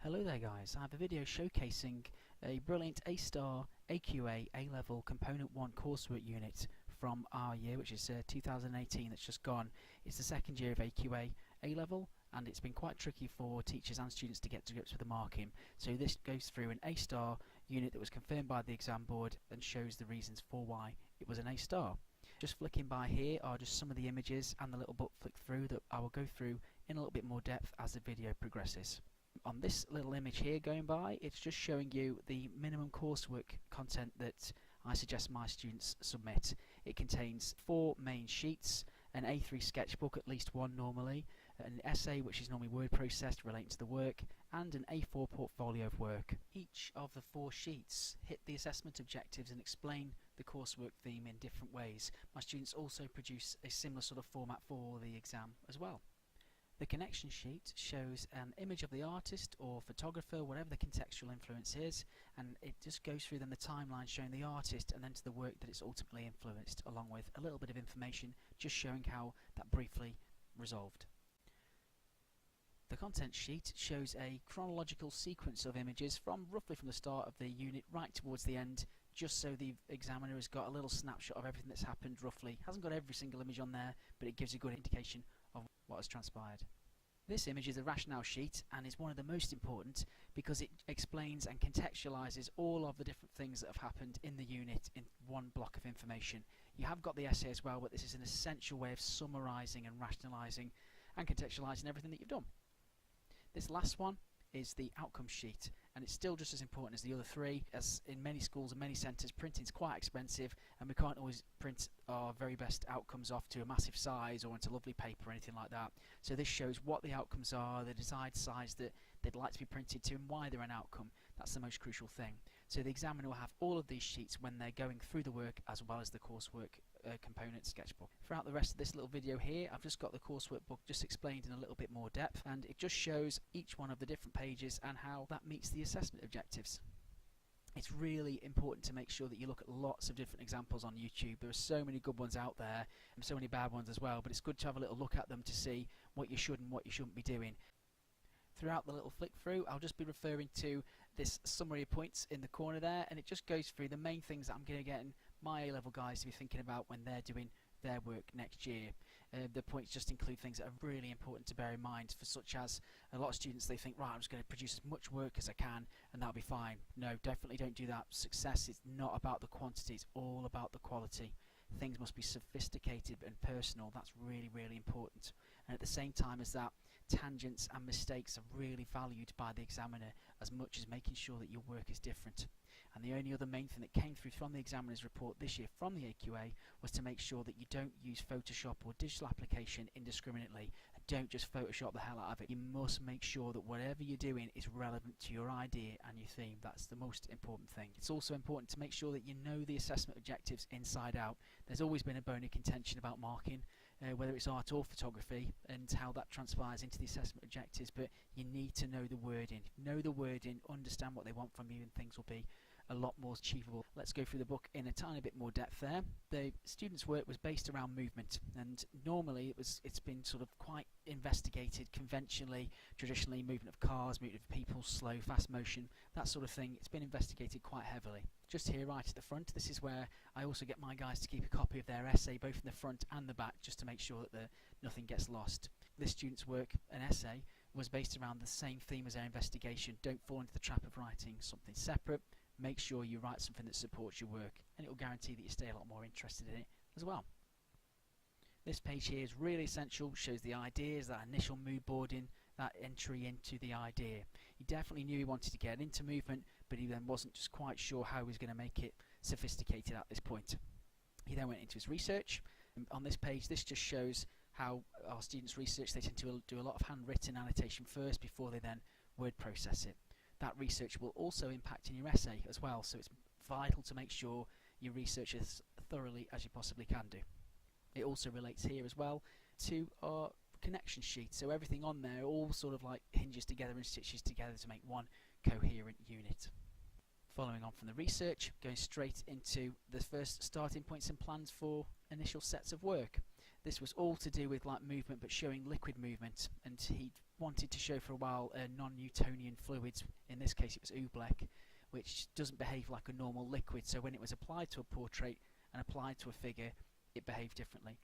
Hello there guys, I have a video showcasing a brilliant A-star AQA A-level Component 1 coursework unit from our year, which is 2018 that's just gone. It's the second year of AQA A-level and it's been quite tricky for teachers and students to get to grips with the marking. So this goes through an A-star unit that was confirmed by the exam board and shows the reasons for why it was an A-star. Just flicking by here are just some of the images and the little book flick through that I will go through in a little bit more depth as the video progresses. On this little image here going by, it's just showing you the minimum coursework content that I suggest my students submit. It contains 4 main sheets, an A3 sketchbook, at least one normally, an essay which is normally word processed relating to the work, and an A4 portfolio of work. Each of the 4 sheets hit the assessment objectives and explain the coursework theme in different ways. My students also produce a similar sort of format for the exam as well. The connection sheet shows an image of the artist or photographer, whatever the contextual influence is, and it just goes through then the timeline showing the artist and then to the work that it's ultimately influenced, along with a little bit of information just showing how that briefly resolved. The content sheet shows a chronological sequence of images from roughly from the start of the unit right towards the end, just so the examiner has got a little snapshot of everything that's happened roughly. Hasn't got every single image on there, but it gives a good indication of what has transpired. This image is a rationale sheet and is one of the most important because it explains and contextualizes all of the different things that have happened in the unit in one block of information. You have got the essay as well, but this is an essential way of summarizing and rationalizing and contextualizing everything that you've done. This last one is the outcome sheet, and it's still just as important as the other 3, as in many schools and many centres printing is quite expensive and we can't always print our very best outcomes off to a massive size or into lovely paper or anything like that. So this shows what the outcomes are, the desired size that they'd like to be printed to, and why they're an outcome. That's the most crucial thing. So the examiner will have all of these sheets when they're going through the work as well as the coursework component sketchbook. Throughout the rest of this little video here, I've just got the coursework book just explained in a little bit more depth, and it just shows each one of the different pages and how that meets the assessment objectives. It's really important to make sure that you look at lots of different examples on YouTube. There are so many good ones out there and so many bad ones as well, but it's good to have a little look at them to see what you should and what you shouldn't be doing. Throughout the little flick through, I'll just be referring to this summary of points in the corner there, and it just goes through the main things that I'm going to get my A-level guys to be thinking about when they're doing their work next year. The points just include things that are really important to bear in mind, for such as a lot of students, they think, right, I'm just going to produce as much work as I can and that'll be fine. No, definitely don't do that. Success is not about the quantity, it's all about the quality. Things must be sophisticated and personal. That's really, really important. And at the same time as that, tangents and mistakes are really valued by the examiner as much as making sure that your work is different. And the only other main thing that came through from the examiner's report this year from the AQA was to make sure that you don't use Photoshop or digital application indiscriminately, and don't just Photoshop the hell out of it. You must make sure that whatever you're doing is relevant to your idea and your theme. That's the most important thing. It's also important to make sure that you know the assessment objectives inside out. There's always been a bone of contention about marking, whether it's art or photography, and how that transpires into the assessment objectives, but you need to know the wording. Know the wording, understand what they want from you, and things will be a lot more achievable. Let's go through the book in a tiny bit more depth there. The students' work was based around movement, and normally it's been sort of quite investigated conventionally, traditionally, movement of cars, movement of people, slow, fast motion, that sort of thing. It's been investigated quite heavily. Just here right at the front, this is where I also get my guys to keep a copy of their essay both in the front and the back, just to make sure that nothing gets lost. This student's work, an essay, was based around the same theme as their investigation. Don't fall into the trap of writing something separate. Make sure you write something that supports your work, and it will guarantee that you stay a lot more interested in it as well. This page here is really essential, shows the ideas, that initial mood boarding, that entry into the idea. He definitely knew he wanted to get into movement, but he then wasn't just quite sure how he was going to make it sophisticated at this point. He then went into his research. And on this page, this just shows how our students research. They tend to do a lot of handwritten annotation first before they then word process it. That research will also impact in your essay as well, so it's vital to make sure you research as thoroughly as you possibly can do. It also relates here as well to our connection sheet, so everything on there all sort of like hinges together and stitches together to make one coherent unit. Following on from the research, going straight into the first starting points and plans for initial sets of work. This was all to do with like movement, but showing liquid movement, and he wanted to show for a while non-Newtonian fluids. In this case it was oobleck, which doesn't behave like a normal liquid, so when it was applied to a portrait and applied to a figure, it behaved differently.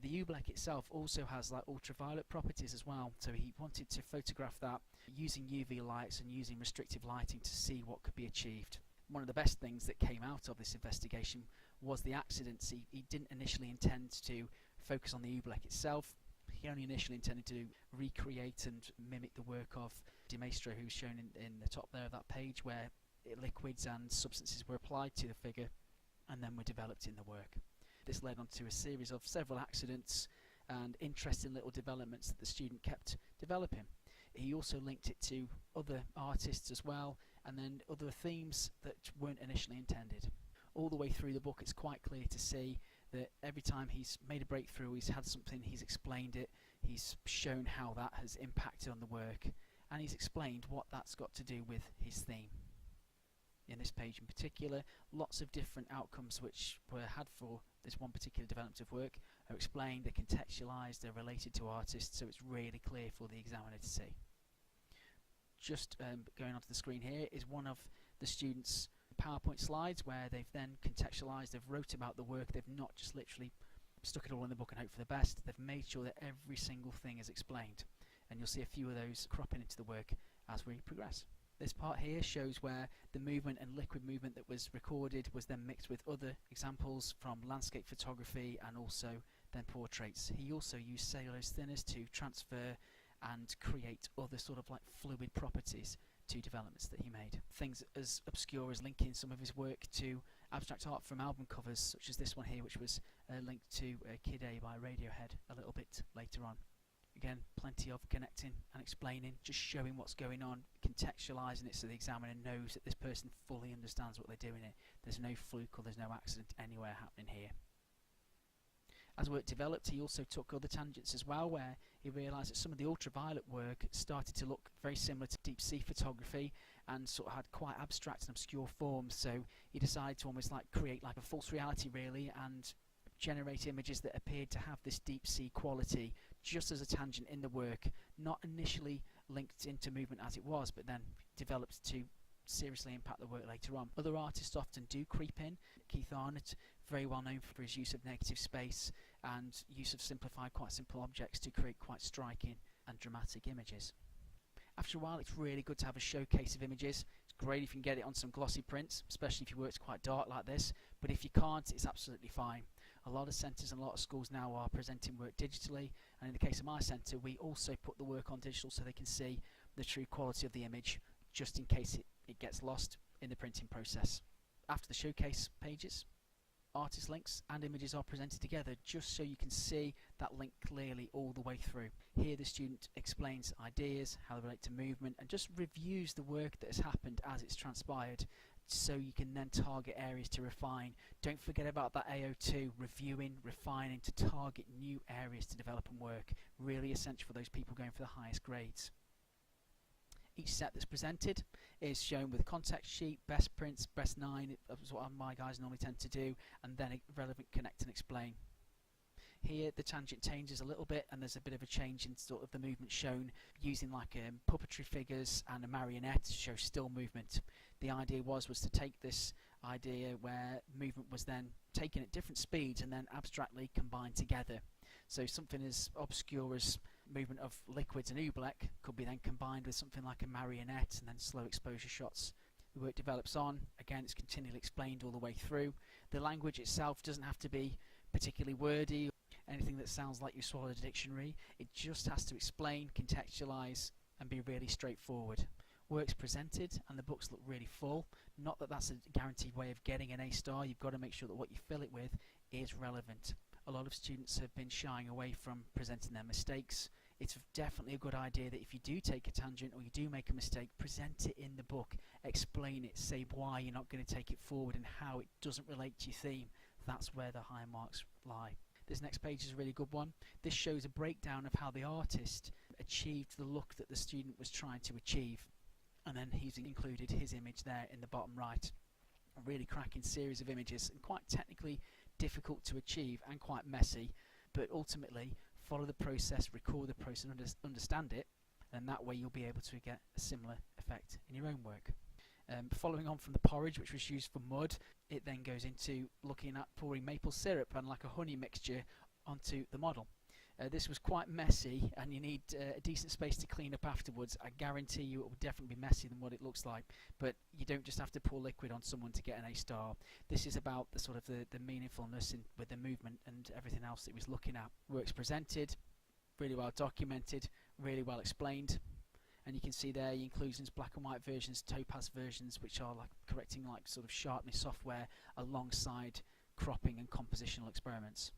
The oobleck itself also has like ultraviolet properties as well, so he wanted to photograph that using UV lights and using restrictive lighting to see what could be achieved. One of the best things that came out of this investigation was the accidents. He didn't initially intend to focus on the oobleck itself. He only initially intended to recreate and mimic the work of de Maestro, who's shown in the top there of that page, where liquids and substances were applied to the figure and then were developed in the work. This led on to a series of several accidents and interesting little developments that the student kept developing. He also linked it to other artists as well, and then other themes that weren't initially intended. All the way through the book, it's quite clear to see that every time he's made a breakthrough, he's had something, he's explained it, he's shown how that has impacted on the work, and he's explained what that's got to do with his theme. In this page in particular, lots of different outcomes which were had for this one particular development of work are explained, they're contextualised, they're related to artists, so it's really clear for the examiner to see. Just going onto the screen here is one of the students' PowerPoint slides where they've then contextualised, they've wrote about the work, they've not just literally stuck it all in the book and hope for the best, they've made sure that every single thing is explained, and you'll see a few of those cropping into the work as we progress. This part here shows where the movement and liquid movement that was recorded was then mixed with other examples from landscape photography and also then portraits. He also used cellulose thinners to transfer and create other sort of like fluid properties to developments that he made. Things as obscure as linking some of his work to abstract art from album covers, such as this one here, which was linked to Kid A by Radiohead a little bit later on. Again, plenty of connecting and explaining, just showing what's going on, contextualising it so the examiner knows that this person fully understands what they're doing it. There's no fluke or there's no accident anywhere happening here. As work developed, he also took other tangents as well, where he realised that some of the ultraviolet work started to look very similar to deep sea photography and sort of had quite abstract and obscure forms, so he decided to almost like create like a false reality really and generate images that appeared to have this deep sea quality just as a tangent in the work, not initially linked into movement as it was, but then developed to seriously impact the work later on. Other artists often do creep in. Keith Arnott, very well known for his use of negative space and use of simplified, quite simple objects to create quite striking and dramatic images. After a while, it's really good to have a showcase of images. It's great if you can get it on some glossy prints, especially if your work's quite dark like this, but if you can't, it's absolutely fine. A lot of centres and a lot of schools now are presenting work digitally, and in the case of my centre, we also put the work on digital so they can see the true quality of the image, just in case it gets lost in the printing process. After the showcase pages, artist links and images are presented together just so you can see that link clearly all the way through. Here the student explains ideas, how they relate to movement, and just reviews the work that has happened as it's transpired, so you can then target areas to refine. Don't forget about that AO2, reviewing, refining to target new areas to develop and work. Really essential for those people going for the highest grades. Each set that's presented is shown with a context sheet, best prints, best 9, that's what my guys normally tend to do, and then a relevant connect and explain. Here the tangent changes a little bit and there's a bit of a change in sort of the movement shown using like puppetry figures and a marionette to show still movement. The idea was to take this idea where movement was then taken at different speeds and then abstractly combined together. So something as obscure as movement of liquids and oobleck could be then combined with something like a marionette and then slow exposure shots. The work develops on, again it's continually explained all the way through. The language itself doesn't have to be particularly wordy, anything that sounds like you swallowed a dictionary. It just has to explain, contextualise and be really straightforward. Work's presented and the books look really full. Not that that's a guaranteed way of getting an A star, you've got to make sure that what you fill it with is relevant. A lot of students have been shying away from presenting their mistakes. It's definitely a good idea that if you do take a tangent or you do make a mistake, present it in the book, explain it, say why you're not going to take it forward and how it doesn't relate to your theme. That's where the high marks lie. This next page is a really good one. This shows a breakdown of how the artist achieved the look that the student was trying to achieve, and then he's included his image there in the bottom right. A really cracking series of images and quite technically difficult to achieve and quite messy, but ultimately follow the process, record the process, and understand it, and that way you'll be able to get a similar effect in your own work. Following on from the porridge, which was used for mud, it then goes into looking at pouring maple syrup and like a honey mixture onto the model. This was quite messy, and you need a decent space to clean up afterwards. I guarantee you it will definitely be messier than what it looks like, but you don't just have to pour liquid on someone to get an A star. This is about the sort of the meaningfulness with the movement and everything else that he was looking at. Works presented, really well documented, really well explained, and you can see there the inclusions, black and white versions, topaz versions, which are like correcting like sort of sharpening software alongside cropping and compositional experiments.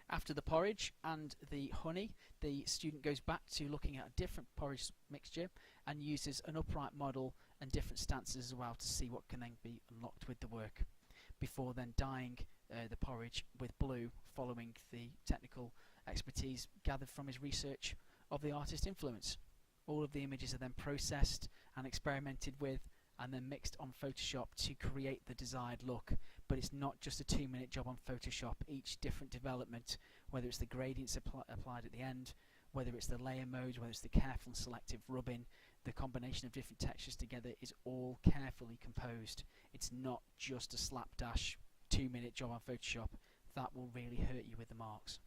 After the porridge and the honey, the student goes back to looking at a different porridge mixture and uses an upright model and different stances as well to see what can then be unlocked with the work, before then dyeing the porridge with blue, following the technical expertise gathered from his research of the artist's influence. All of the images are then processed and experimented with and then mixed on Photoshop to create the desired look. But it's not just a 2-minute job on Photoshop. Each different development, whether it's the gradients applied at the end, whether it's the layer modes, whether it's the careful and selective rubbing, the combination of different textures together is all carefully composed. It's not just a slapdash 2-minute job on Photoshop. That will really hurt you with the marks.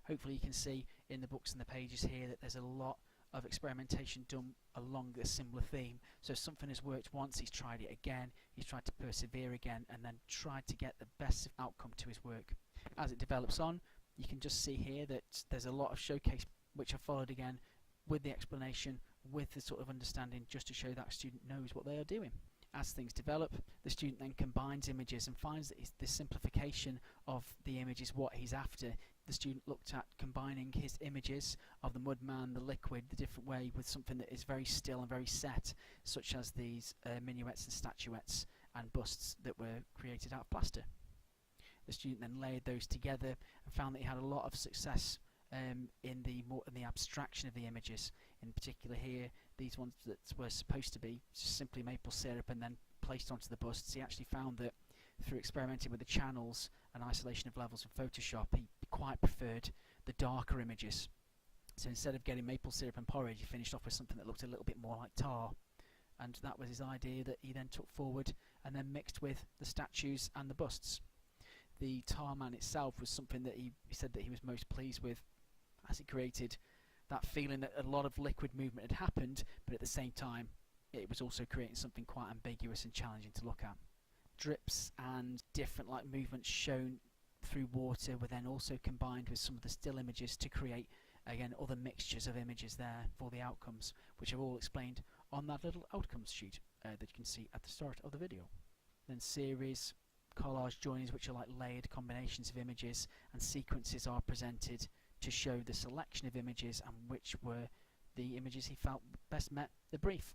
Hopefully you can see in the books and the pages here that there's a lot of experimentation done along a similar theme. So if something has worked once, he's tried it again, he's tried to persevere again, and then tried to get the best outcome to his work. As it develops on, you can just see here that there's a lot of showcase which are followed again with the explanation, with the sort of understanding, just to show that student knows what they are doing. As things develop, the student then combines images and finds that this simplification of the image is what he's after. The student looked at combining his images of the mud man, the liquid, the different way, with something that is very still and very set, such as these minuets and statuettes and busts that were created out of plaster. The student then layered those together and found that he had a lot of success in the abstraction of the images. In particular here, these ones that were supposed to be simply maple syrup and then placed onto the busts, he actually found that through experimenting with the channels and isolation of levels in Photoshop, he quite preferred the darker images. So instead of getting maple syrup and porridge, he finished off with something that looked a little bit more like tar. And that was his idea that he then took forward and then mixed with the statues and the busts. The tar man itself was something that he said that he was most pleased with, as it created that feeling that a lot of liquid movement had happened, but at the same time it was also creating something quite ambiguous and challenging to look at. Drips and different like movements shown through water were then also combined with some of the still images to create again other mixtures of images there for the outcomes, which are all explained on that little outcomes sheet that you can see at the start of the video. Then series, collage joinings, which are like layered combinations of images, and sequences are presented to show the selection of images and which were the images he felt best met the brief.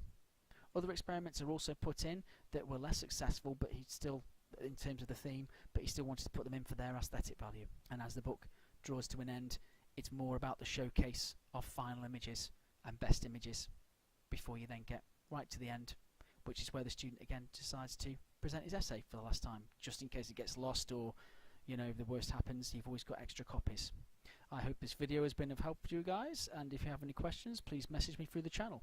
Other experiments are also put in that were less successful, but he still, in terms of the theme, but he still wanted to put them in for their aesthetic value. And as the book draws to an end, it's more about the showcase of final images and best images before you then get right to the end, which is where the student again decides to present his essay for the last time, just in case it gets lost or, you know, if the worst happens, you've always got extra copies. I hope this video has been of help to you guys, and if you have any questions, please message me through the channel.